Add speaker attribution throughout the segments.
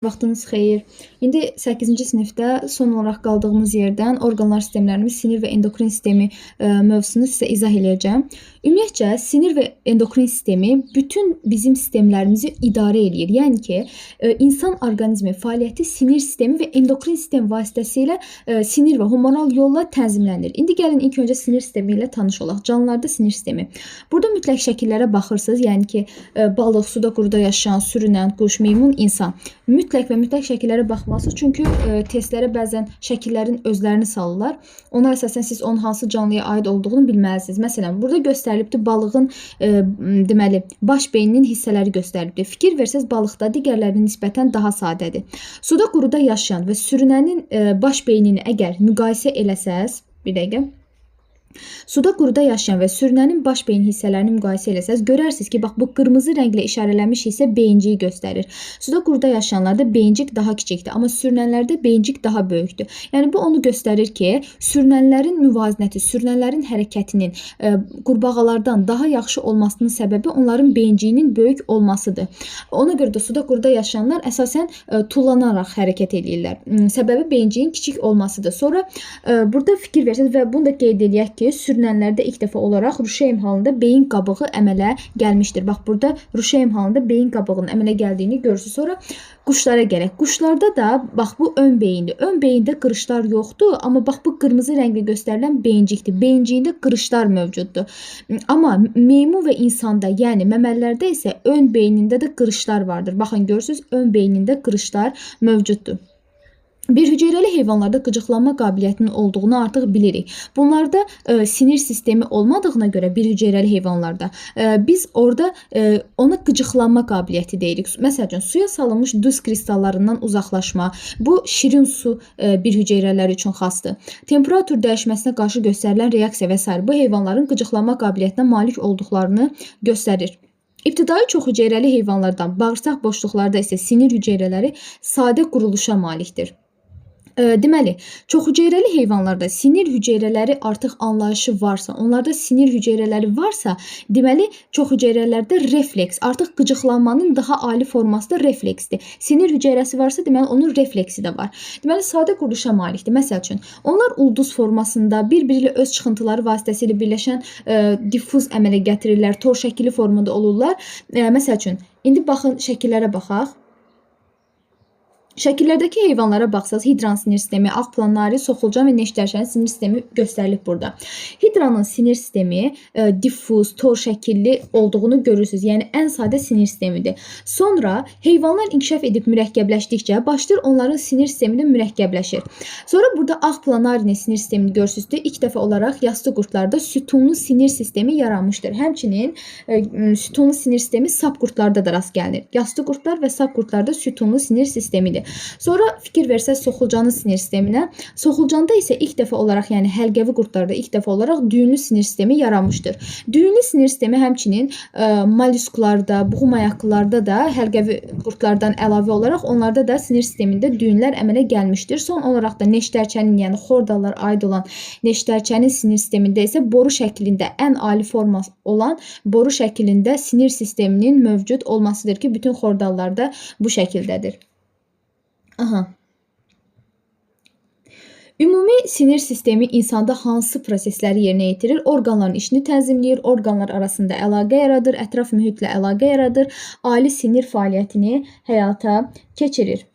Speaker 1: Vaxtınız xeyir. İndi 8-ci sinifdə son olaraq qaldığımız yerdən orqanlar sistemlərimiz, sinir və endokrin sistemi mövzusunu sizə izah eləyəcəm. Ümumiyyətcə, sinir və endokrin sistemi bütün bizim sistemlərimizi idarə eləyir. Yəni ki, insan orqanizmi fəaliyyəti sinir sistemi və endokrin sistem vasitəsilə sinir və hormonal yolla tənzimlənir. İndi gəlin ilk öncə sinir sistemi ilə tanış olaq. Canlılarda sinir sistemi. Burada mütləq şəkillərə baxırsınız. Yəni ki, balıq, suda, quruda yaşayan, sürünən, quş, meymun, insan. Mütləq və mütləq şəkillərə baxmalısınız. Çünki testlərə bəzən şəkillərin özlərini salırlar. Ona əsasən siz onun hansı canlıya aid olduğunu bilməlisiniz. Məsələn, burada göstərilibdir balığın deməli baş beyninin hissələri göstərilibdir. Fikir versəz balıqda digərlərinə nisbətən daha sadədir. Suda, quruda yaşayan və sürünənin baş beynini əgər müqayisə eləsəz, bir dəqiqə. Suda, quruda yaşayan və sürünənin baş beyin hissələrini müqayisə eləsəz, görərsiniz ki, bax bu qırmızı rənglə işarələnmiş hissə beyinciyi göstərir. Suda, quruda yaşayanlarda beyincik daha kiçikdir, amma sürünənlərdə beyincik daha böyükdür. Yəni bu onu göstərir ki, sürünənlərin müvazinəti, sürünənlərin hərəkətinin qurbağalardan daha yaxşı olmasının səbəbi onların beyinciyinin böyük olmasıdır. Ona görə də suda, quruda yaşayanlar əsasən tullanaraq hərəkət edirlər. Səbəbi beyinciyin kiçik olmasıdır. Sonra burada fikir versəz və bunu da qeyd eləyək ki, sürünənlərdə ilk dəfə olaraq Ruşeym halında beyin qabığı əmələ gəlmişdir. Bax, burada Ruşeym halında beyin qabığının əmələ gəldiyini görürsünüz. Sonra quşlara gələk. Quşlarda da, bax, bu ön beyindir. Ön beyində qırışlar yoxdur, amma bax, bu qırmızı rənglə göstərilən beyincikdir. Beyinciyində qırışlar mövcuddur. Amma meymun və insanda, yəni məməlilərdə isə ön beynində də qırışlar vardır. Baxın, görürsünüz, ön beynində qırışlar mövcuddur. Bir hüceyrəli heyvanlarda qıcıqlanma qabiliyyətinin olduğunu artıq bilirik. Bunlarda sinir sistemi olmadığına görə bir hüceyrəli heyvanlarda biz orada ona qıcıqlanma qabiliyyəti deyirik. Məsələn, suya salınmış duz kristallarından uzaqlaşma, bu şirin su bir hüceyrələr üçün xasdır. Temperatur dəyişməsinə qarşı göstərilən reaksiya və s. bu heyvanların qıcıqlanma qabiliyyətinə malik olduqlarını göstərir. İbtidai çox hüceyrəli heyvanlardan bağırsaq boşluqlarda isə sinir hüceyrələri sadə quruluşa malikdir. Deməli, çox hüceyrəli heyvanlarda sinir hüceyrələri artıq anlayışı varsa, onlarda sinir hüceyrələri varsa, deməli, çox hüceyrələrdə refleks, artıq qıcıqlanmanın daha ali forması da refleksdir. Sinir hüceyrəsi varsa, deməli, onun refleksi də var. Deməli, sadə quruluşa malikdir. Məsəl üçün, onlar ulduz formasında bir-biri ilə öz çıxıntıları vasitəsilə birləşən diffuz əmələ gətirirlər, tor şəkilli formada olurlar. Məsəl üçün, indi baxın, şəkillərə baxaq. Şəkillərdəki heyvanlara baxsaq, hidranın sinir sistemi, ağ planari, soxulcan və neştərşənin sinir sistemi göstərilib burada. Hidranın sinir sistemi diffuz, tor şəkilli olduğunu görürsünüz. Yəni, ən sadə sinir sistemidir. Sonra heyvanlar inkişaf edib mürəkkəbləşdikcə başlayır onların sinir sistemi də mürəkkəbləşir. Sonra burada ağ planarinin sinir sistemini görürsünüz. İlk dəfə olaraq yastı qurtlarda sütunlu sinir sistemi yaranmışdır. Həmçinin sütunlu sinir sistemi sap qurtlarda da rast gəlinir. Yastı qurtlar və sap qurtlarda sütunlu sinir sistemidir. Sonra fikir versəz soxulcanın sinir sisteminə. Soxulcanda isə ilk dəfə olaraq, yəni həlqəvi qurtlarda ilk dəfə olaraq düyünlü sinir sistemi yaranmışdır. Düyünlü sinir sistemi həmçinin mollyusklarda, buğumayaqlılarda da həlqəvi qurtlardan əlavə olaraq onlarda da sinir sistemində düyünlər əmələ gəlmişdir. Son olaraq da neştərçənin, yəni xordalar aid olan neştərçənin sinir sistemində isə boru şəklində ən ali forması olan boru şəklində sinir sisteminin mövcud olmasıdır ki, bütün xordallarda bu şəkildədir. Aha. Ümumi sinir sistemi insanda hansı prosesləri yerinə yetirir? Orqanların işini tənzimləyir, orqanlar arasında əlaqə yaradır, ətraf mühitlə əlaqə yaradır, ali sinir fəaliyyətini həyata keçirir.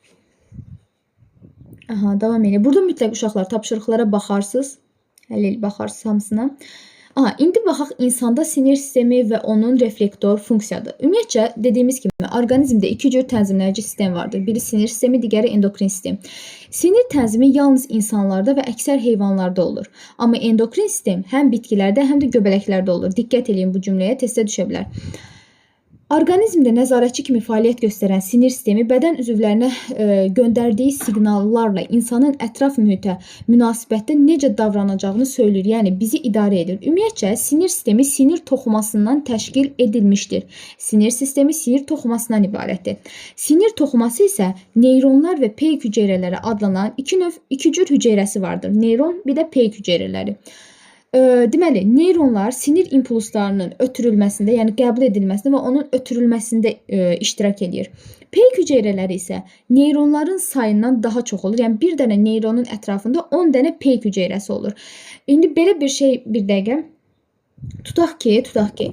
Speaker 1: Aha, davam edir. Burada mütləq uşaqlar tapşırıqlara baxarsınız, baxarsınız hamısına. Aha, indi baxaq insanda sinir sistemi və onun reflektor funksiyadır. Ümumiyyətcə, dediyimiz kimi, orqanizmdə iki cür tənzimləyici sistem vardır. Biri sinir sistemi, digəri endokrin sistem. Sinir tənzimi yalnız insanlarda və əksər heyvanlarda olur. Amma endokrin sistem həm bitkilərdə, həm də göbələklərdə olur. Diqqət edin bu cümləyə, testə düşə bilər. Orqanizmdə nəzarətçi kimi fəaliyyət göstərən sinir sistemi bədən üzvlərinə göndərdiyi siqnallarla insanın ətraf mühitə münasibətdə necə davranacağını söylür, yəni bizi idarə edir. Ümumiyyətcə, sinir sistemi sinir toxumasından təşkil edilmişdir. Sinir sistemi sinir toxumasından ibarətdir. Sinir toxuması isə neyronlar və peyk hüceyrələri adlanan iki cür hüceyrəsi vardır. Neyron, bir də peyk hüceyrələri. Deməli, neyronlar sinir impulslarının ötürülməsində, yəni qəbul edilməsində və onun ötürülməsində iştirak edir. Peyk hüceyrələri isə neyronların sayından daha çox olur. Yəni bir dənə neyronun ətrafında 10 dənə peyk hüceyrəsi olur. İndi belə bir şey bir dəqiqə tutaq ki,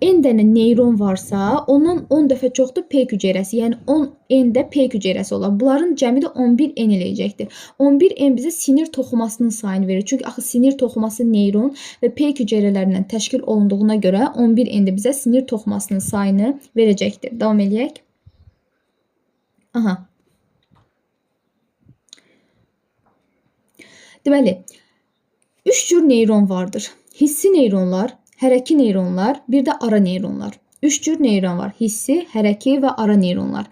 Speaker 1: n dənə neyron varsa, ondan 10 dəfə çoxdur peyk hüceyrəsi. Yəni 10 n-də peyk hüceyrəsi olar. Bunların cəmi də 11 n eləyəcəkdir. 11 n bizə sinir toxumasının sayını verir. Çünki axı sinir toxuması neyron və peyk hüceyrələrindən təşkil olunduğuna görə 11 n-də bizə sinir toxumasının sayını verəcəkdir. Davam edək. Aha. Deməli, 3 cür neyron vardır. Hissi neyronlar, hərəki neyronlar, bir də ara neyronlar. 3 cür neyron var. Hissi, hərəki və ara neyronlar.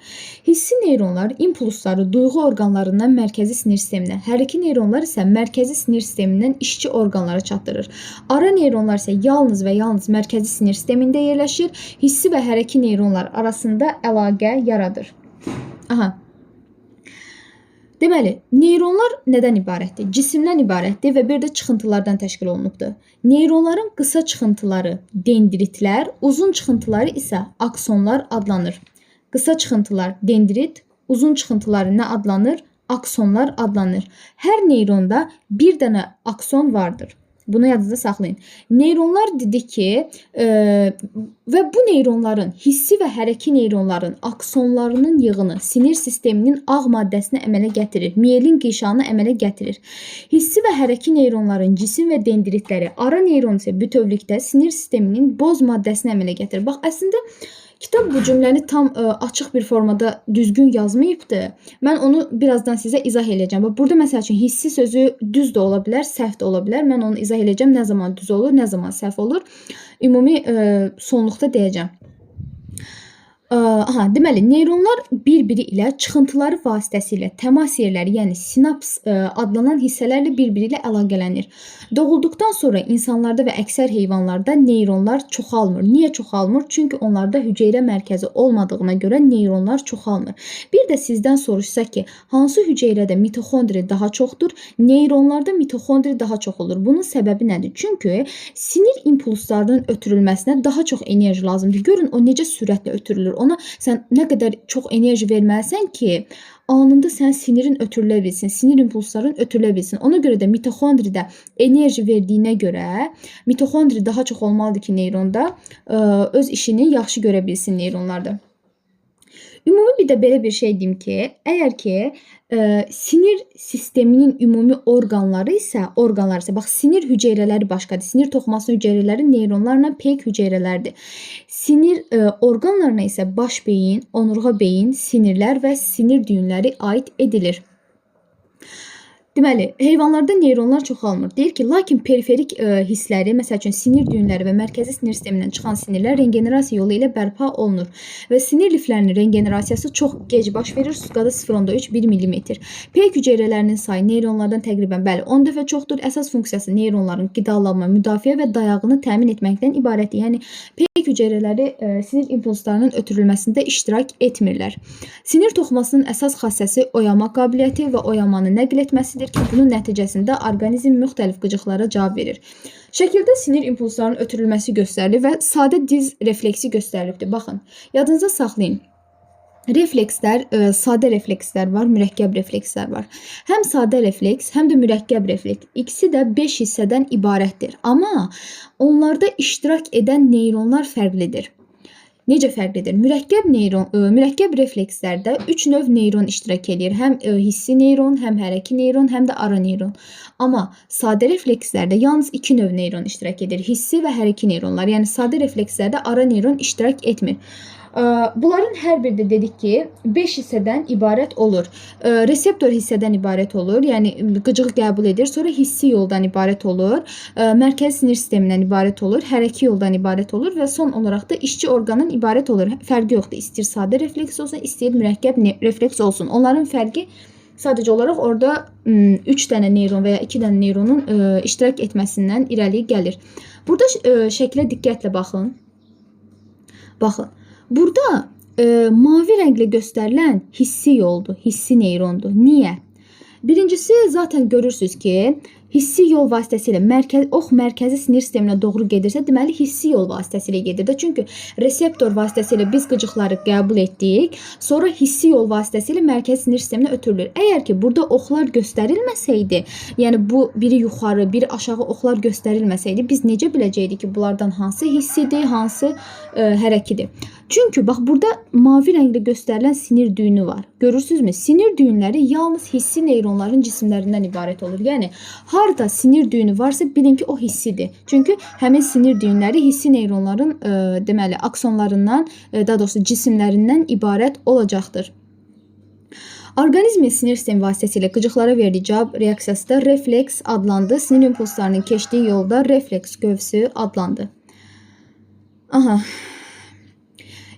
Speaker 1: Hissi neyronlar impulsları duyğu orqanlarından mərkəzi sinir sisteminə, hərəki neyronlar isə mərkəzi sinir sistemindən işçi orqanlara çatdırır. Ara neyronlar isə yalnız və yalnız mərkəzi sinir sistemində yerləşir. Hissi və hərəki neyronlar arasında əlaqə yaradır. Aha. Deməli, neyronlar nədən ibarətdir? Cisimdən ibarətdir və bir də çıxıntılardan təşkil olunubdur. Neyronların qısa çıxıntıları dendritlər, uzun çıxıntıları isə aksonlar adlanır. Qısa çıxıntılar dendrit, uzun çıxıntıları nə adlanır? Aksonlar adlanır. Hər neyronda bir dənə akson vardır. Bunu yadınızda saxlayın. Neyronlar dedik ki, və bu neyronların, hissi və hərəki neyronların aksonlarının yığını sinir sisteminin ağ maddəsinə əmələ gətirir. Miyelin qişanı əmələ gətirir. Hissi və hərəki neyronların cisim və dendritləri, ara neyron isə bütövlükdə sinir sisteminin boz maddəsinə əmələ gətirir. Bax, əslində kitab bu cümləni tam açıq bir formada düzgün yazmayıbdı. Mən onu birazdan sizə izah edəcəm. Burada məsəl üçün hissi sözü düz də ola bilər, səhv də ola bilər. Mən onu izah edəcəm. Nə zaman düz olur, nə zaman səhv olur. Ümumi sonluqda deyəcəm. Deməli, neyronlar bir-biri ilə çıxıntıları vasitəsilə təmas yerləri, yəni sinaps adlanan hissələrlə bir-biri ilə əlaqələnir. Doğulduqdan sonra insanlarda və əksər heyvanlarda neyronlar çoxalmır. Niyə çoxalmır? Çünki onlarda hüceyrə mərkəzi olmadığına görə neyronlar çoxalmır. Bir də sizdən soruşsa ki, hansı hüceyrədə mitoxondri daha çoxdur? Neyronlarda mitoxondri daha çox olur. Bunun səbəbi nədir? Çünki sinir impulslarının ötürülməsinə daha çox enerji lazımdır. Görün, o necə sürətlə ötürülür. Ona sən nə qədər çox enerji verməlisən ki, anında sən sinirin ötürülə bilsin, sinir impulsların ötürülə bilsin. Ona görə də mitoxondridə enerji verdiyinə görə mitoxondri daha çox olmalıdır ki, neyronda öz işini yaxşı görə bilsin neyronlarda. Ümumi bir də belə bir şey deyim ki, əgər ki sinir sisteminin ümumi orqanları isə, bax, sinir hüceyrələri başqadır. Sinir toxuması hüceyrələri neyronlarla peyk hüceyrələrdir. Sinir orqanlarına isə baş beyin, onurğa beyin, sinirlər və sinir düyünləri aid edilir. Deməli, heyvanlarda neyronlar çoxalmır. Deyir ki, lakin periferik hissləri, məsəl üçün sinir düyünləri və mərkəzi sinir sistemindən çıxan sinirlər regenerasiya yolu ilə bərpa olunur və sinir liflərinin regenerasiyası çox gec baş verir, suskada 0,3-1 mm. Peyk hüceyrələrinin sayı neyronlardan təqribən 10 dəfə çoxdur. Əsas funksiyası neyronların qidalanma, müdafiə və dayağını təmin etməkdən ibarətdir. Yəni, peyk hüceyrələri sinir impulslarının ötürülməsində iştirak etmirlər. Sinir toxumasının əsas xassəsi oyama qabiliyyəti və oyamanı nəql etməsidir ki, bunun nəticəsində orqanizm müxtəlif qıcıqlara cavab verir. Şəkildə sinir impulslarının ötürülməsi göstərilir və sadə diz refleksi göstərilibdir. Baxın, yadınıza saxlayın. Reflekslər, sadə reflekslər var, mürəkkəb reflekslər var. Həm sadə refleks, həm də mürəkkəb refleks. İkisi də 5 hissədən ibarətdir. Amma onlarda iştirak edən neyronlar fərqlidir. Necə fərqlidir? Mürəkkəb reflekslərdə 3 növ neyron iştirak edir. Həm hissi neyron, həm hərəki neyron, həm də ara neyron. Amma sadə reflekslərdə yalnız 2 növ neyron iştirak edir. Hissi və hərəki neyronlar. Yəni sadə reflekslərdə ara neyron iştirak etmir. Bunların hər biri də dedik ki, 5 hissədən ibarət olur. Reseptor hissədən ibarət olur, yəni qıcığı qəbul edir. Sonra hissi yoldan ibarət olur, mərkəzi sinir sistemindən ibarət olur, hərəki yoldan ibarət olur və son olaraq da işçi orqandan ibarət olur. Fərqi yoxdur. İstəyir sadə refleks olsun, istəyir mürəkkəb refleks olsun. Onların fərqi sadəcə olaraq orada 3 dənə neyron və ya 2 dənə neyronun iştirak etməsindən irəli gəlir. Burada şəklə diqqətlə baxın. Baxın. Burada mavi rənglə göstərilən hissi yoldur, hissi neyrondur. Niyə? Birincisi, zaten görürsünüz ki, hissi yol vasitəsilə ox mərkəzi sinir sisteminə doğru gedirsə, deməli hissi yol vasitəsilə gedir də. Çünki reseptor vasitəsilə biz qıcıqları qəbul etdik, sonra hissi yol vasitəsilə mərkəzi sinir sisteminə ötürülür. Əgər ki, burada oxlar göstərilməsəydi, yəni bu biri yuxarı, biri aşağı oxlar göstərilməsəydi, biz necə biləcəkdik ki, bunlardan hansı hissidir, hansı hərəkidir? Çünki bax, burada mavi rənglə göstərilən sinir düyünü var. Görürsünüzmü? Sinir düyünləri yalnız hissi neyronların cisimlərindən ibarət olur. Yəni, harada sinir düyünü varsa, bilin ki, o hissidir. Çünki həmin sinir düyünləri hissi neyronların deməli, aksonlarından, daha doğrusu cisimlərindən ibarət olacaqdır. Orqanizmin sinir sistemi vasitəsilə qıcıqlara verdiyi cavab reaksiyası da refleks adlandı. Sinir impulslarının keçdiyi yolda refleks qövsü adlandı. Aha.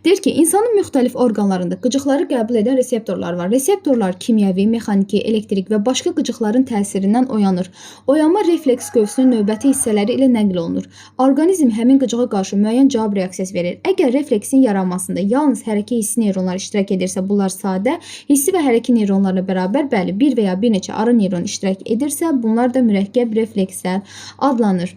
Speaker 1: Deyir ki, insanın müxtəlif orqanlarında qıcıqları qəbul edən reseptorlar var. Reseptorlar kimyəvi, mexaniki, elektrik və başqa qıcıqların təsirindən oyanır. Oyanma refleks qövsünün növbəti hissələri ilə nəql olunur. Orqanizm həmin qıcığa qarşı müəyyən cavab reaksiyası verir. Əgər refleksin yaranmasında yalnız hərəkə hissi neyronlar iştirak edirsə, bunlar sadə, hissi və hərəkə neyronlarla bərabər, bəli, bir və ya bir neçə ara neyron iştirak edirsə, bunlar da mürəkkəb reflekslər adlanır.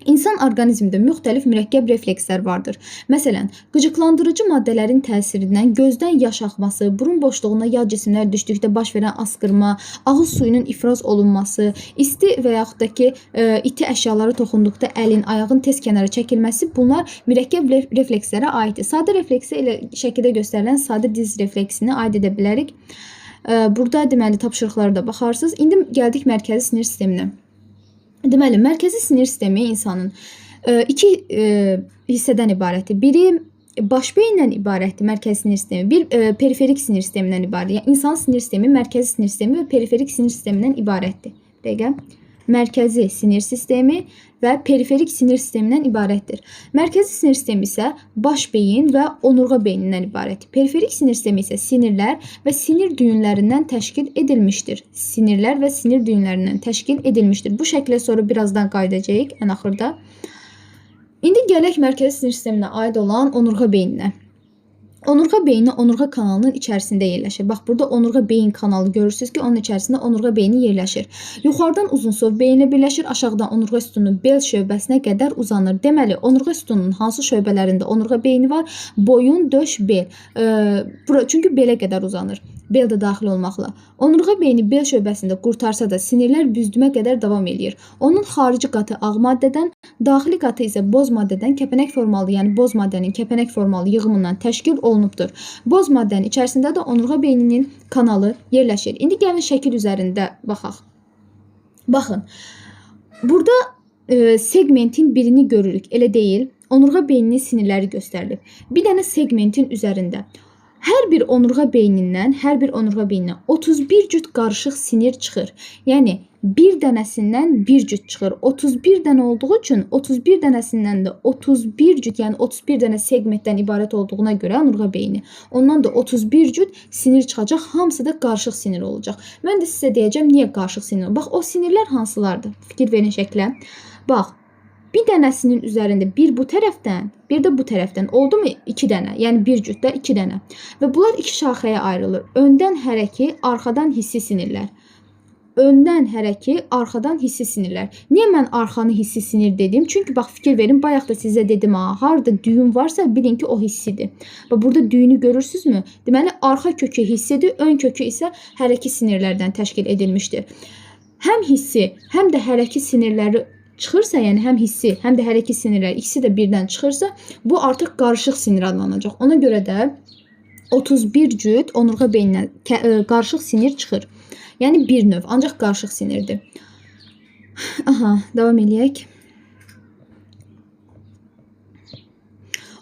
Speaker 1: İnsan orqanizmində müxtəlif mürəkkəb reflekslər vardır. Məsələn, qıcıqlandırıcı maddələrin təsirindən gözdən yaş axması, burun boşluğuna yad cisimlər düşdükdə baş verən asqırma, ağız suyunun ifraz olunması, isti və yaxud da ki, iti əşyalara toxunduqda əlin, ayağın tez kənara çəkilməsi, bunlar mürəkkəb reflekslərə aiddir. Sadə refleksə ilə şəkildə göstərilən sadə diz refleksini aid edə bilərik. Burada deməli tapşırıqlara da baxarsınız. İndi gəldik mərkəzi sinir sisteminə. Deməli, mərkəzi sinir sistemi insanın iki hissədən ibarətdir. Biri baş beyinlə ibarətdir, mərkəzi sinir sistemi. Bir periferik sinir sistemindən ibarətdir. Yəni, insan sinir sistemi, mərkəzi sinir sistemi və periferik sinir sistemindən ibarətdir. Dəqiqə. Mərkəzi sinir sistemi və periferik sinir sistemindən ibarətdir. Mərkəzi sinir sistemi isə baş beyin və onurğa beynindən ibarətdir. Periferik sinir sistemi isə sinirlər və sinir düyünlərindən təşkil edilmişdir. Sinirlər və sinir düyünlərindən təşkil edilmişdir. Bu şəklə sonra birazdan qayıdacağıq ən axırda. İndi gələk mərkəzi sinir sisteminə aid olan onurğa beyninə. Onurğa beyni onurğa kanalının içərisində yerləşir. Bax, burada onurğa beyin kanalı görürsünüz ki, onun içərisində onurğa beyni yerləşir. Yuxarıdan uzunsov beyinlə birləşir, aşağıdan onurğa sütununun bel şöbəsinə qədər uzanır. Deməli, onurğa sütununun hansı şöbələrində onurğa beyni var? Boyun, döş, bel. Çünki belə qədər uzanır. Bel də daxil olmaqla. Onurğa beyni bel şöbəsində qurtarsa da sinirlər büzdümə qədər davam edir. Onun xarici qatı ağ maddədən, daxili qatı isə boz maddədən kəpənək formalı, yəni boz maddənin kəpənək formalı yığımından təşkil olunubdur. Boz maddənin içərisində də onurğa beyninin kanalı yerləşir. İndi gəlin şəkil üzərində baxaq. Baxın, burada segmentin birini görürük, elə deyil. Onurğa beyninin sinirləri göstərilib. Bir dənə segmentin üzərində. Hər bir onurğa beynindən 31 cüt qarışıq sinir çıxır. Yəni, bir dənəsindən bir cüt çıxır. 31 dənə olduğu üçün 31 dənəsindən də 31 cüt, yəni 31 dənə segmentdən ibarət olduğuna görə onurğa beyni. Ondan da 31 cüt sinir çıxacaq. Hamısı da qarışıq sinir olacaq. Mən də sizə deyəcəm, niyə qarışıq sinir? Bax, o sinirlər hansılardır? Fikir verin şəklə. Bax, bir dənəsinin üzərində bir bu tərəfdən, bir də bu tərəfdən. Oldu mu? 2 dənə. Yəni bir cütdə 2 dənə. Və bunlar 2 şaxəyə ayrılır. Öndən hərəki, arxadan hissi sinirlər. Öndən hərəki, arxadan hissi sinirlər. Niyə mən arxanı hissi sinir dedim? Çünki bax, fikir verin, bayaq da sizə dedim, harada düyün varsa bilin ki, o hissidir. Və burada düyünü görürsünüzmü? Deməli, arxa kökü hissidir, ön kökü isə hərəki sinirlərdən təşkil edilmişdir. Həm hissi, həm də hərəki sinirləri çıxırsa, yəni həm hissi, həm də hərəki sinirlər ikisi də birdən çıxırsa, bu artıq qarışıq sinir adlanacaq. Ona görə də 31 cüt onurğa beynindən qarışıq sinir çıxır. Yəni bir növ, ancaq qarışıq sinirdir. Aha, davam eləyək.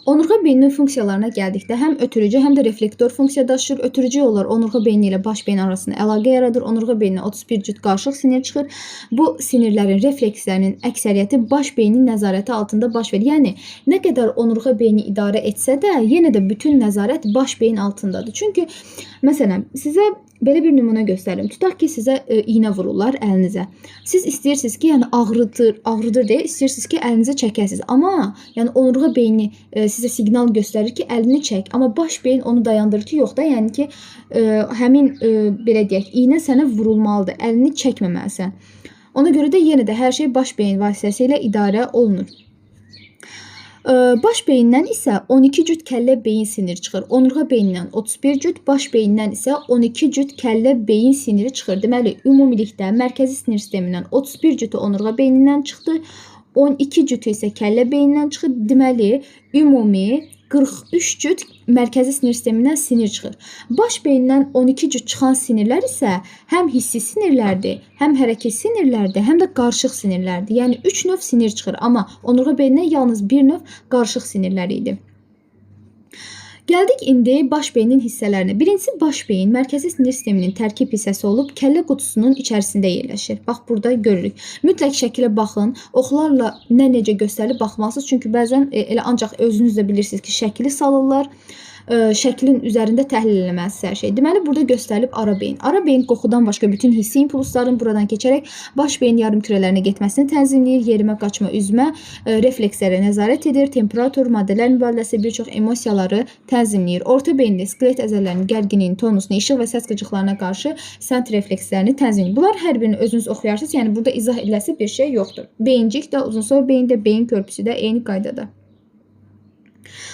Speaker 1: Onurğa beyninin funksiyalarına gəldikdə həm ötürücü, həm də reflektor funksiya daşıyır. Ötürücü yollar onurğa beyni ilə baş beyin arasında əlaqə yaradır. Onurğa beyninə 31 cüt qarışıq sinir çıxır. Bu sinirlərin, reflekslərinin əksəriyyəti baş beynin nəzarəti altında baş verir. Yəni, nə qədər onurğa beyni idarə etsə də, yenə də bütün nəzarət baş beyin altındadır. Çünki, məsələn, sizə belə bir nümunə göstərim. Tutaq ki, sizə iynə vururlar əlinizə. Siz istəyirsiniz ki, yəni ağrıdır deyə istəyirsiniz ki, əlinizi çəkəsiniz. Amma yəni onurğa beyni sizə siqnal göstərir ki, əlini çək. Amma baş beyin onu dayandırır ki, yox da, yəni ki, həmin belə deyək, iynə sənə vurulmalıdır. Əlini çəkməməlisən. Ona görə də yenə də hər şey baş beyin vasitəsilə idarə olunur. Baş beyindən isə 12 cüt kəllə beyin siniri çıxır. Onurğa beynindən 31 cüt, baş beyindən isə 12 cüt kəllə beyin siniri çıxır. Deməli, ümumilikdə mərkəzi sinir sistemindən 31 cütü onurğa beynindən çıxdı, 12 cütü isə kəllə beynindən çıxır. Deməli, ümumi 43 cüt mərkəzi sinir sistemindən sinir çıxır. Baş beyindən 12 cüt çıxan sinirlər isə həm hissi sinirlərdir, həm hərəkət sinirlərdir, həm də qarışıq sinirlərdir. Yəni 3 növ sinir çıxır, amma onurğa beyindən yalnız bir növ qarışıq sinirlər idi. Gəldik indi baş beynin hissələrinə. Birincisi baş beyin mərkəzi sinir sisteminin tərkib hissəsi olub kəllə qutusunun içərisində yerləşir. Bax burada görürük. Mütləq şəkilə baxın. Oxlarla necə göstərilir baxmalısınız. Çünki bəzən elə ancaq özünüz də bilirsiniz ki, şəkili salırlar. Şəklin üzərində təhlil eləməlisiniz hər şey. Deməli, burada göstərilib ara beyin. Ara beyin qoxudan başqa bütün hissi impulsların buradan keçərək baş beyin yarımkürələrinə getməsini tənzimləyir, yerimə, qaçma, üzmə, reflekslərə nəzarət edir, temperatur, maddələr mübadiləsi, bir çox emosiyaları tənzimləyir. Orta beyində skelet əzələlərinin gərginliyini, tonusunu, işıq və səs qıcıqlarına qarşı səmt reflekslərini tənzimləyir. Bunlar hər birini özünüz oxuyarsınız. Yəni, burada izah ediləsi bir şey yoxdur. Beyincik də, uzunsov beyində, beyin körpüsü də eyni qaydada.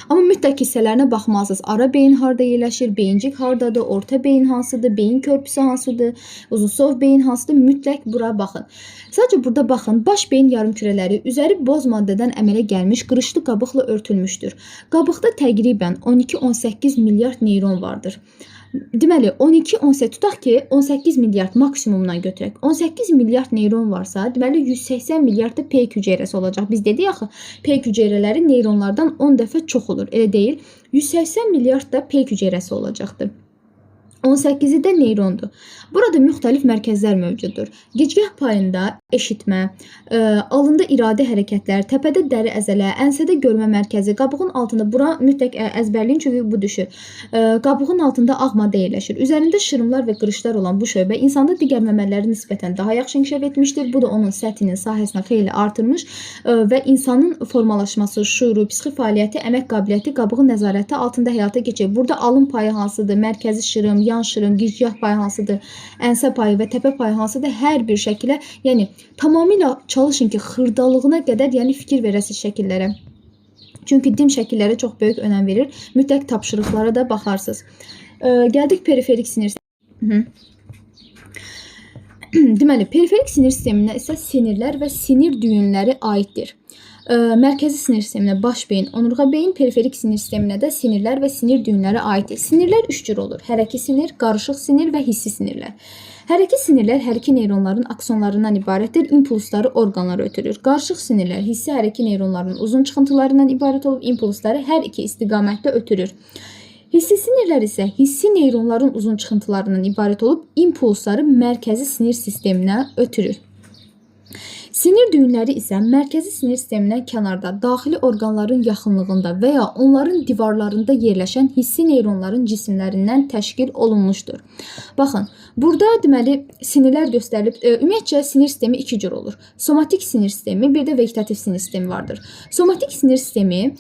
Speaker 1: Amma mütləq hissələrinə baxmalısınız. Ara beyin harda yerləşir, beyincik hardadır, orta beyin hansıdır, beyin körpüsü hansıdır, uzunsov beyin hansıdır, mütləq bura baxın. Sadəcə burada baxın, baş beyin yarımkürələri üzəri boz maddədən əmələ gəlmiş qırışlı qabıqla örtülmüşdür. Qabıqda təqribən 12-18 milyard neyron vardır. Deməli, 12-18 tutaq ki, 18 milyard maksimumdan götürək. 18 milyard neyron varsa, deməli 180 milyard da peyk hüceyrəsi olacaq. Biz dedik axı, peyk hüceyrələri neyronlardan 10 dəfə çox olur. Elə deyil. 180 milyard da peyk hüceyrəsi olacaqdır. 18-i də neyrondur. Burada müxtəlif mərkəzlər mövcuddur. Gicgah payında eşitmə, alında iradə hərəkətlər, təpədə dəri əzələ, ənsədə görmə mərkəzi, qabığın altında, bura mütləq əzbərləyin çünki bu düşür. Qabığın altında ağ maddə yerləşir. Üzərində şırımlar və qırışlar olan bu şöbə insanda digər məməlilərə nisbətən daha yaxşı inkişaf etmişdir. Bu da onun səthinin sahəsini xeyli artırmış və insanın formalaşması, şuuru, psixi fəaliyyəti, əmək qabiliyyəti qabığın nəzarəti altında həyata keçir. Burada alın payı hansıdır, mərkəzi şırım, yan şırım, gicgah payı hansıdır, ənsə payı və təpə payı hansıdır, hər bir şəkilə, yəni tamamilə çalışın ki, xırdalığına qədər, yəni fikir verəsiz şəkillərə. Çünki dim şəkillərə çox böyük önəm verir. Mütləq tapşırıqlara da baxarsınız. Gəldik periferik sinir sistemi. Deməli, periferik sinir sisteminə isə sinirlər və sinir düyünləri aiddir. Mərkəzi sinir sisteminə baş beyin, onurğa beyin, periferik sinir sisteminə də sinirlər və sinir düyünləri aiddir. Sinirlər 3 cür olur. Hərəki sinir, qarışıq sinir və hissi sinirlər. Hərəki sinirlər hər iki neyronların aksonlarından ibarətdir, impulsları orqanlara ötürür. Qarışıq sinirlər hissi hər iki neyronların uzun çıxıntılarından ibarət olub, impulsları hər iki istiqamətdə ötürür. Hissi sinirlər isə hissi neyronların uzun çıxıntılarından ibarət olub, impulsları mərkəzi sinir sisteminə ötürür. Sinir düyünləri isə mərkəzi sinir sistemindən kənarda, daxili orqanların yaxınlığında və ya onların divarlarında yerləşən hissi neyronların cisimlərindən təşkil olunmuşdur. Baxın, burada deməli sinirlər göstərilib. Ümumiyyətcə sinir sistemi 2 cür olur. Somatik sinir sistemi, bir də vegetativ sinir sistemi vardır. Somatik sinir sistemi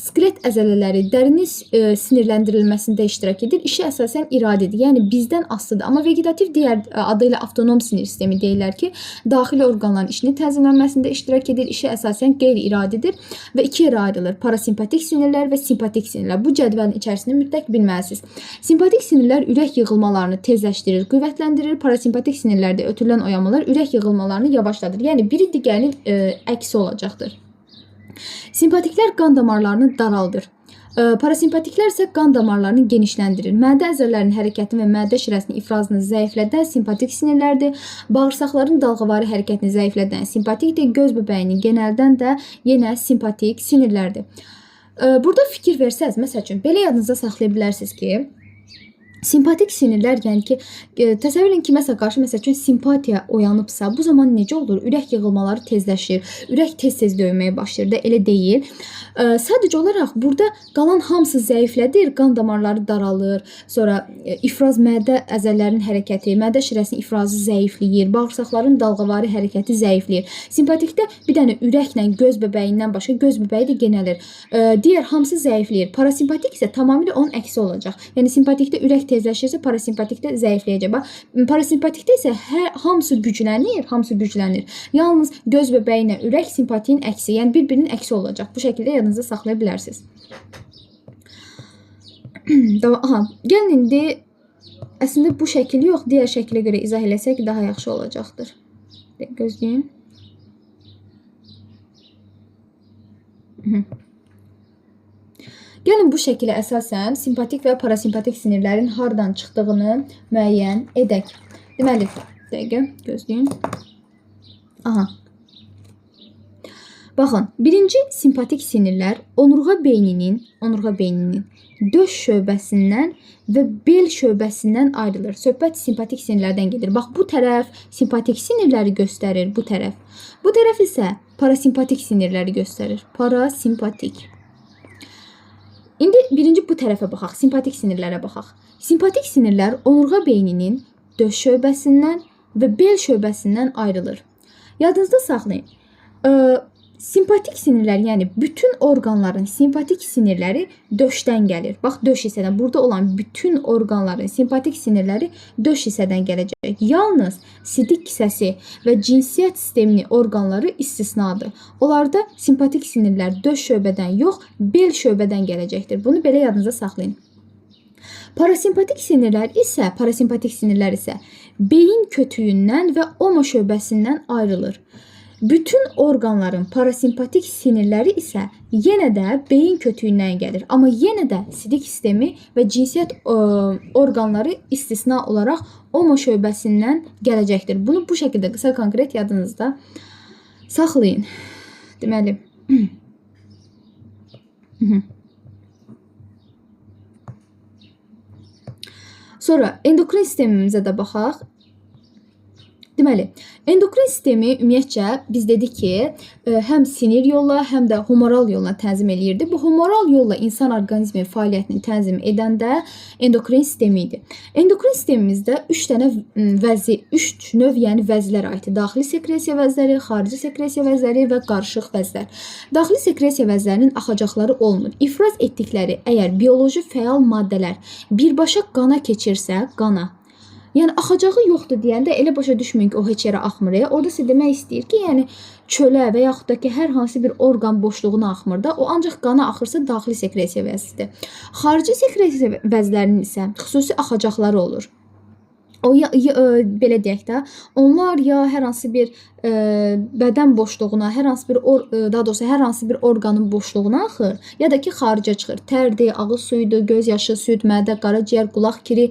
Speaker 1: skelet əzələləri, dərinin sinirləndirilməsində iştirak edir. İşi əsasən iradedir, yəni bizdən asılıdır. Amma vegetativ digər adı ilə avtonom sinir sistemi deyirlər ki, daxili orqanların işini tənzimlənməsində iştirak edir. İşi əsasən qeyri-iradidir və 2 yerə ayrılır. Parasimpatik sinirlər və simpatik sinirlər. Bu cədvəlin içərisində mütləq bilməlisiniz. Simpatik sinirlər ürək yığılmalarını tezləşdirir, qüvvətləndirir. Parasimpatik sinirlərdə ötürülən oyanmalar ürək yığılmalarını yavaşladır. Yəni biri digərinin əksi olacaqdır. Simpatiklər qan damarlarını daraldır. Parasimpatiklər isə qan damarlarını genişləndirir. Mədə əzələlərinin hərəkətini və mədə şirəsinin ifrazını zəiflədən simpatik sinirlərdir. Bağırsaqların dalğavari hərəkətini zəiflədən simpatikdir. Göz bəbəyinin genəldən də yenə simpatik sinirlərdir. Burada fikir versəz, məsəl üçün, belə yadınızda saxlaya bilərsiniz ki, simpatik sinirlər, yəni ki, təsəvvür edin ki, qarşı məsəl üçün simpatiya oyanıbsa, bu zaman necə olur? Ürək yığılmaları tezləşir, ürək tez-tez döyməyə başlayır da, elə deyil. Sadəcə olaraq burada qalan hamısı zəiflədir, qan damarları daralır, sonra ifraz mədə əzələlərinin hərəkəti, mədə şirəsinin ifrazı zəifləyir, bağırsaqların dalğavari hərəkəti zəifləyir. Simpatikdə bir dənə ürəklə göz bəbəyindən başqa göz bəbəyi də genəlir. Digər hamısı zəifləyir. Parasimpatik isə tamamilə onun əksi olacaq. Yəni simpatikdə ürək tezləşirsə, parasimpatik də zəifləyəcək. Bax, parasimpatikdə isə hamısı güclənir. Yalnız göz bəbəyi ilə ürək simpatiyin əksi, yəni bir-birinin əksi olacaq. Bu şəkildə yadınızda saxlaya bilərsiniz. Gəlin indi əslində bu şəkil yox, digər şəkilə görə izah eləsək daha yaxşı olacaqdır. Gözləyin. Gəlin bu şəkilə əsasən simpatik və parasimpatik sinirlərin hardan çıxdığını müəyyən edək. Deməli, dəqiqə, gözləyin. Baxın, birinci simpatik sinirlər onurğa beyninin döş şöbəsindən və bel şöbəsindən ayrılır. Söhbət simpatik sinirlərdən gedir. Bax, bu tərəf simpatik sinirləri göstərir, bu tərəf. Bu tərəf isə parasimpatik sinirləri göstərir. Parasimpatik. İndi birinci bu tərəfə baxaq, simpatik sinirlərə baxaq. Simpatik sinirlər onurğa beyninin döş şöbəsindən və bel şöbəsindən ayrılır. Yadınızda saxlayın. Simpatik sinirlər, yəni bütün orqanların simpatik sinirləri döşdən gəlir. Bax, döş hissədən, burada olan bütün orqanların simpatik sinirləri döş hissədən gələcək. Yalnız sidik kisəsi və cinsiyyət sisteminin orqanları istisnadır. Onlarda simpatik sinirlər döş şöbədən yox, bel şöbədən gələcəkdir. Bunu belə yadınıza saxlayın. Parasimpatik sinirlər isə beyin kötüyündən və oma şöbəsindən ayrılır. Bütün orqanların parasimpatik sinirləri isə yenə də beyin kötüyündən gəlir. Amma yenə də sidik sistemi və cinsiyyət orqanları istisna olaraq oma şöbəsindən gələcəkdir. Bunu bu şəkildə qısa konkret yadınızda saxlayın. Deməli, sonra endokrin sistemimizə də baxaq. Deməli, endokrin sistemi ümumiyyətcə biz dedik ki, həm sinir yolla, həm də humoral yolla tənzim eləyirdi. Bu humoral yolla insan orqanizmi fəaliyyətini tənzim edən də endokrin sistemi idi. Endokrin sistemimizdə 3 növ, yəni vəzlər aiddir. Daxili sekresiya vəzləri, xarici sekresiya vəzləri və qarışıq vəzlər. Daxili sekresiya vəzlərinin axacaqları olmur. İfraz etdikləri əgər bioloji fəal maddələr birbaşa qana keçirsə, yəni axacağı yoxdur deyəndə elə başa düşməyin ki, o heç yerə axmır. Orada sizə demək istəyir ki, yəni çölə və yaxud da ki, hər hansı bir orqan boşluğuna axmır da, o ancaq qana axırsa daxili sekresiya vəzidir. Xarici sekresiya vəzlərinin isə xüsusi axacaqları olur. Belə deyək də, onlar ya hər hansı bir bədən boşluğuna, hər hansı bir orqanın boşluğuna axır, ya da ki, xaricə çıxır. Tərdir, ağız suyudur, göz yaşı, süd, mədə, qaraciyər, qulaq kiri,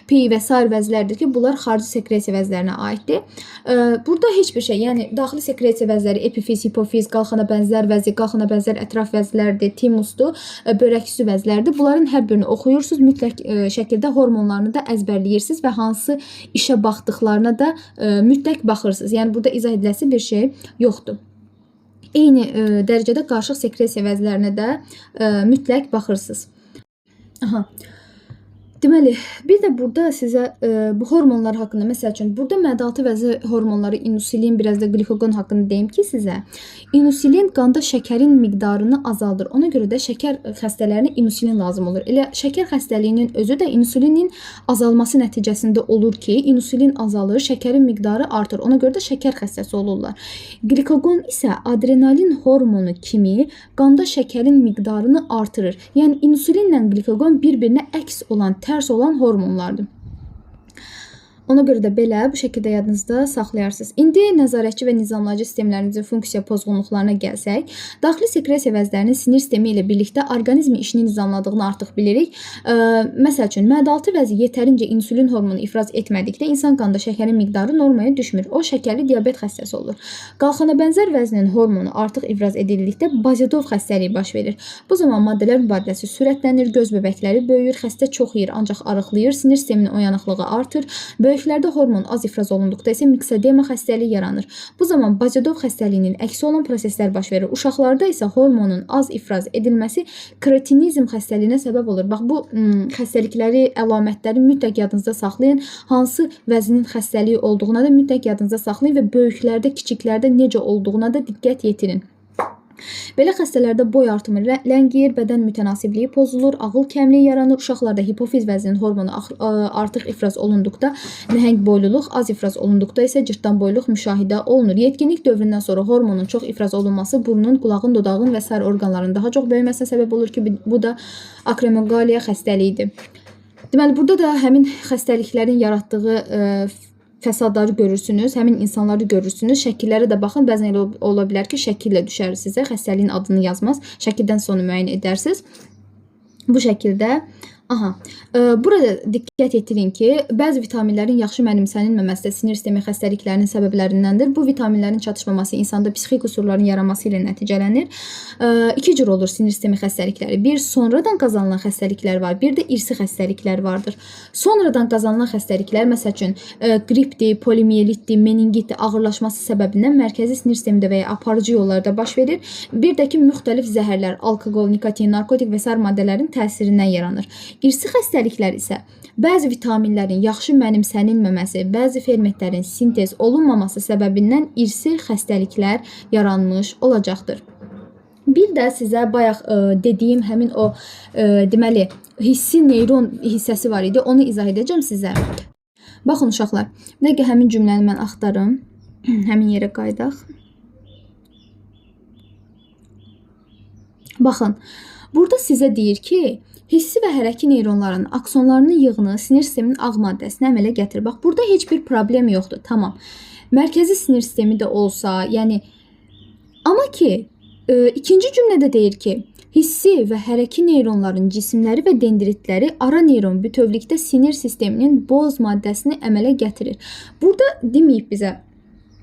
Speaker 1: piy və s. vəzlərdir ki, bunlar xarici sekresiya vəzlərinə aiddir. Burada heç bir şey, yəni daxili sekresiya vəzləri epifiz, hipofiz, qalxana bənzər vəzi, qalxana bənzər ətraf vəzlərdir, timusdur, börəküstü vəzlərdir. Bunların hər birini oxuyursunuz, mütləq şəkildə hormonlarını da əzbərləyirsiniz və hansı işə baxdıqlarına da mütləq baxırsınız. Yəni burada izah ediləsi bir şey yoxdur. Eyni dərəcədə qarışıq sekresiya vəzlərinə də mütləq baxırsınız. Deməli, bir də burada sizə bu hormonlar haqqında, məsəl üçün, burada mədalatı vəzi hormonları, insulin, biraz da glikoqon haqqında deyim ki sizə. İnsulin qanda şəkərin miqdarını azaldır. Ona görə də şəkər xəstələrinə insulin lazım olur. Elə şəkər xəstəliyinin özü də insulinin azalması nəticəsində olur ki, insulin azalır, şəkərin miqdarı artır. Ona görə də şəkər xəstəsi olurlar. Glikoqon isə adrenalin hormonu kimi qanda şəkərin miqdarını artırır. Yəni, insulinlə glikoqon bir-birinə əks olan, tərs olan hormonlardır. Ona görə də belə bu şəkildə yadınızda saxlayarsınız. İndi nəzarətçi və nizamlayıcı sistemlərimizin funksiya pozğunluqlarına gəlsək, daxili sekresiya vəzlərinin sinir sistemi ilə birlikdə orqanizmin işini nizamladığını artıq bilirik. Məsəl üçün, mədalatı vəzi yetərincə insulin hormonu ifraz etmədikdə insan qanda şəkərin miqdarı normaya düşmür. O, şəkərli diabet xəstəsi olur. Qalxana bənzər vəznin hormonu artıq ifraz edildikdə bazidov xəstəliyi baş verir. Bu zaman maddələr mübadiləsi sürətlənir, göz bəbəkləri böyüyür, xəstə çox yeyir, ancaq arıqlayır, sinir sisteminin oyanıqlığı artır. Böyüklərdə hormon az ifraz olunduqda isə miksedema xəstəliyi yaranır. Bu zaman bazidov xəstəliyinin əksi olan proseslər baş verir. Uşaqlarda isə hormonun az ifraz edilməsi kreatinizm xəstəliyinə səbəb olur. Bax, bu xəstəlikləri, əlamətləri mütləq yadınızda saxlayın. Hansı vəznin xəstəliyi olduğuna da mütləq yadınızda saxlayın və böyüklərdə, kiçiklərdə necə olduğuna da diqqət yetirin. Belə xəstələrdə boy artımı ləngiyir, bədən mütənasibliyi pozulur, ağıl kəmliyi yaranır. Uşaqlarda hipofiz vəzinin hormonu artıq ifraz olunduqda nəhəng boyluluq, az ifraz olunduqda isə cırtdan boyluq müşahidə olunur. Yetkinlik dövründən sonra hormonun çox ifraz olunması burnun, qulağın, dodağın və sair orqanların daha çox böyüməsinə səbəb olur ki, bu da akromeqaliya xəstəliyidir. Deməli, burada da həmin xəstəliklərin yaratdığı fəsadları görürsünüz, həmin insanları görürsünüz. Şəkillərə də baxın. Bəzən elə ola bilər ki, şəkillə düşər sizə. Xəstəliyin adını yazmaz. Şəkildən sonra müəyyən edərsiniz. Bu şəkildə. Burada diqqət yetirin ki, bəzi vitaminlərin yaxşı mənimsənilməməsi də sinir sistemi xəstəliklərinin səbəblərindəndir. Bu vitaminlərin çatışmaması insanda psixi qüsurların yaranması ilə nəticələnir. İki cür olur sinir sistemi xəstəlikləri. Bir, sonradan qazanılan xəstəliklər var, bir də irsi xəstəliklər vardır. Sonradan qazanılan xəstəliklər, məsəl üçün, qripdir, polimielitdir, meningitdir, ağırlaşması səbəbindən mərkəzi sinir sistemində və ya aparıcı yollarda baş verir. Bir də ki, müxtəlif zəhərlər, alkoqol, nikotin, narkotik və sair maddələrin təsirindən yaranır. İrsi xəstəliklər isə bəzi vitaminlərin yaxşı mənimsənilməməsi, bəzi fermentlərin sintez olunmaması səbəbindən irsi xəstəliklər yaranmış olacaqdır. Bir də sizə bayaq dediyim həmin o deməli hissi neyron hissəsi var idi. Onu izah edəcəm sizə. Baxın uşaqlar, bir dəqiqə həmin cümləni mən axtarım. Həmin yerə qayıdaq. Baxın, burada sizə deyir ki, hissi və hərəki neyronların aksonlarının yığını sinir sisteminin ağ maddəsinə əmələ gətirir. Bax, burada heç bir problem yoxdur. Tamam. Mərkəzi sinir sistemi də olsa, yəni amma ki, ikinci cümlədə deyir ki, hissi və hərəki neyronların cisimləri və dendritləri ara neyron bütövlükdə sinir sisteminin boz maddəsini əmələ gətirir. Burada deməyib bizə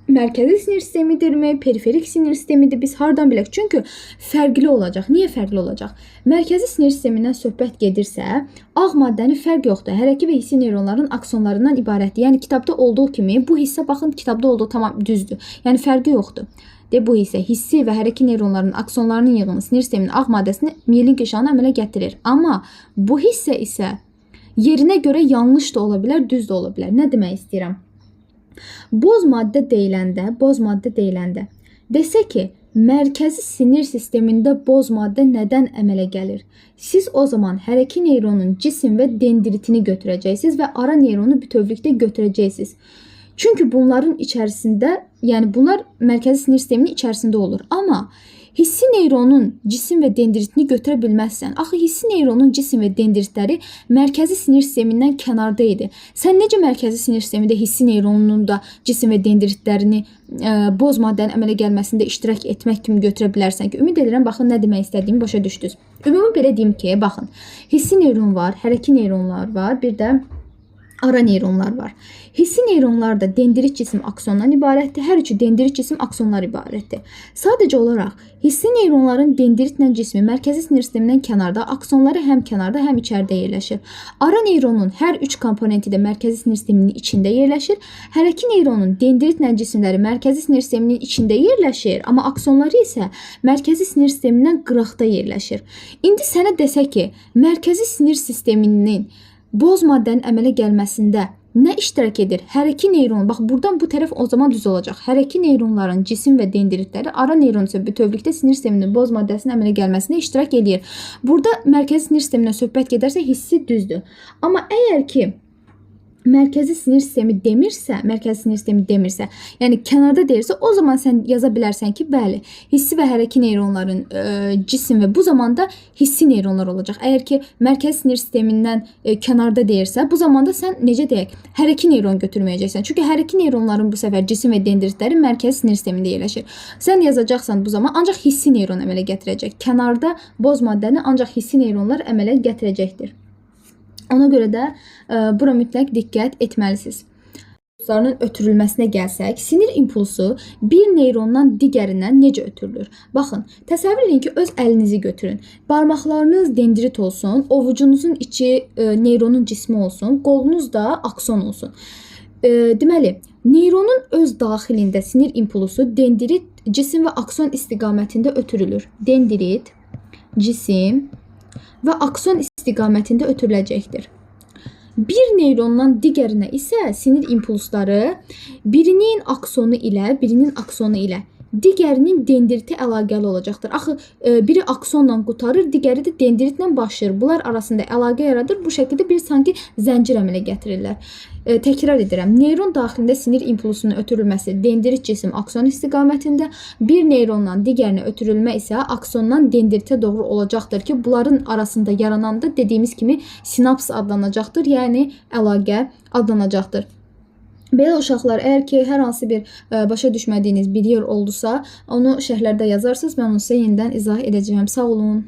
Speaker 1: mərkəzi sinir sistemidirmi, periferik sinir sistemidir, biz hardan bilək? Çünki fərqli olacaq. Niyə fərqli olacaq? Mərkəzi sinir sistemindən söhbət gedirsə, ağ maddənin fərq yoxdur. Hərəki və hissi neyronların aksonlarından ibarətdir. Yəni, kitabda olduğu kimi, bu hissə, baxın, kitabda olduğu tamam düzdür. Yəni, fərqi yoxdur. Bu isə hissi və hərəki neyronların aksonlarının yığını sinir sisteminin ağ maddəsini miyelin qişanı əmələ gətirir. Amma bu hissə isə yerinə görə yanlış da ola bilər, düz də ola bilər. Nə demək istəyirəm? Boz maddə deyiləndə desə ki, mərkəzi sinir sistemində boz maddə nədən əmələ gəlir? Siz o zaman hərəki neyronun cisim və dendritini götürəcəksiniz və ara neyronu bütövlükdə götürəcəksiniz. Çünki bunların içərisində, yəni bunlar mərkəzi sinir sisteminin içərisində olur. Amma hissi neyronun cisim və dendritini götürə bilməzsən. Axı hissi neyronun cisim və dendritləri mərkəzi sinir sistemindən kənarda idi. Sən necə mərkəzi sinir sistemində hissi neyronunun da cisim və dendritlərini boz maddənin əmələ gəlməsində iştirak etmək kimi götürə bilərsən ki, ümid edirəm, baxın nə demək istədiyimi başa düşdünüz. Ümumi belə deyim ki, baxın, hissi neyron var, hərəki neyronlar var, bir də ara neyronlar var. Hissi neyronlar da dendrit cisim aksondan ibarətdir. Hər üçü dendrit cisim aksonlar ibarətdir. Sadəcə olaraq hissi neyronların dendritlə cismi mərkəzi sinir sistemindən kənarda, aksonları həm kənarda, həm içəridə yerləşir. Ara neyronun hər üç komponenti də mərkəzi sinir sisteminin içində yerləşir. Hərəki neyronun dendritlə cisimləri mərkəzi sinir sisteminin içində yerləşir, amma aksonları isə mərkəzi sinir sistemindən qıraqda yerləşir. İndi sənə desə ki, mərkəzi sinir sisteminin boz maddənin əmələ gəlməsində nə iştirak edir? Hərəki neyron, bax buradan bu tərəf o zaman düz olacaq. Hərəki neyronların cisim və dendritləri, ara neyron isə bütövlükdə sinir sisteminin boz maddəsinin əmələ gəlməsində iştirak edir. Burada mərkəzi sinir sistemindən söhbət gedərsə hissi düzdür. Amma əgər ki mərkəzi sinir sistemi demirsə, yəni kənarda deyirsə, o zaman sən yaza bilərsən ki, bəli, hissi və hərəki neyronların cisim və bu zamanda hissi neyronlar olacaq. Əgər ki, mərkəzi sinir sistemindən kənarda deyirsə, bu zamanda sən necə deyək, hərəki neyron götürməyəcəksən. Çünki hərəki neyronların bu səfər cisim və dendritləri mərkəzi sinir sistemində yerləşir. Sən yazacaqsan bu zaman ancaq hissi neyron əmələ gətirəcək. Kənarda boz maddəni ancaq hissi neyronlar əmələ gətirəcəkdir. Ona görə də bura mütləq diqqət etməlisiniz. Impulslarının ötürülməsinə gəlsək, sinir impulsu bir neyrondan digərindən necə ötürülür? Baxın, təsəvvür edin ki, öz əlinizi götürün. Barmaqlarınız dendrit olsun, ovucunuzun içi neyronun cismi olsun, qolunuz da akson olsun. Deməli, neyronun öz daxilində sinir impulsu dendrit, cisim və akson istiqamətində ötürülür. Dendrit, cisim və akson istiqamətində ötürüləcəkdir. Bir neyrondan digərinə isə sinir impulsları birinin aksonu ilə digərinin dendriti əlaqəli olacaqdır. Axı biri aksonla qutarır, digəri də dendritlə başlayır. Bunlar arasında əlaqə yaradır. Bu şəkildə bir sanki zəncir əmələ gətirirlər. Təkrar edirəm. Neyron daxilində sinir impulsunun ötürülməsi dendrit cisim akson istiqamətində, bir neyrondan digərinə ötürülmə isə aksondan dendritə doğru olacaqdır ki, bunların arasında yarananda dediyimiz kimi sinaps adlanacaqdır, yəni əlaqə adlanacaqdır. Belə uşaqlar, əgər ki, hər hansı bir başa düşmədiyiniz bir yer oldusa, onu şərhlərdə yazarsınız. Mən onu sizə yenidən izah edəcəyəm. Sağ olun.